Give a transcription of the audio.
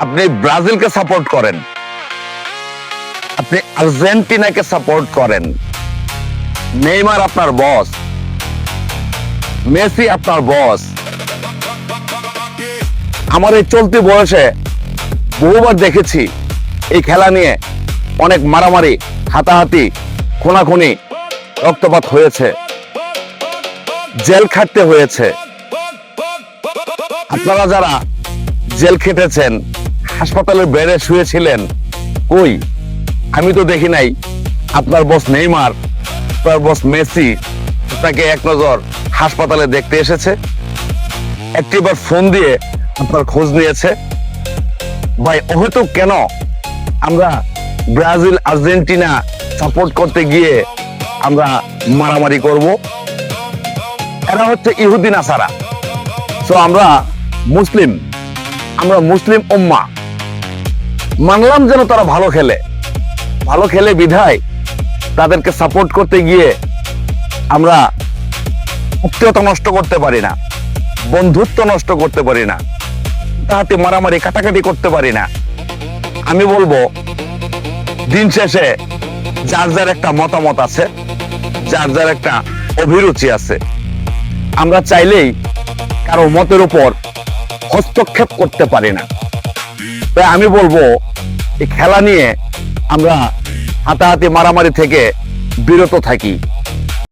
আপনি ব্রাজিলকে সাপোর্ট করেন, আপনি আর্জেন্টিনাকে সাপোর্ট করেন, নেইমার আপনার বস, মেসি আপনার বস। আমার এই চলতি বয়সে বহুবার দেখেছি এই খেলা নিয়ে অনেক মারামারি, হাতাহাতি, খুনাখুনি, রক্তপাত হয়েছে, জেল খাটতে হয়েছে। আপনারা যারা জেল খেটেছেন, হাসপাতালের বেডে শুয়েছিলেন, কই? আমি তো দেখি নাই আপনার বস নেইমার, আপনার বস মেসি আপনাকে এক নজর হাসপাতালে দেখতে এসেছে, একটিবার ফোন দিয়ে আপনার খোঁজ নিয়েছে। ভাই, হয়তো কেন আমরা ব্রাজিল আর্জেন্টিনা সাপোর্ট করতে গিয়ে আমরা মারামারি করব? এরা হচ্ছে ইহুদি নাসারা। তো আমরা মুসলিম উম্মাহ, মানলাম যেন তারা ভালো খেলে বিধায় তাদেরকে সাপোর্ট করতে গিয়ে আমরা আত্মীয়তা নষ্ট করতে পারি না, বন্ধুত্ব নষ্ট করতে পারি না, তাতে মারামারি কাটাকাটি করতে পারি না। আমি বলবো, দিন শেষে যার যার একটা মতামত আছে, যার যার একটা অভিরুচি আছে। আমরা চাইলেই কারো মতের উপর হস্তক্ষেপ করতে পারি না। তাই আমি বলবো, এই খেলা নিয়ে আমরা হাতাহাতি মারামারি থেকে বিরত থাকি।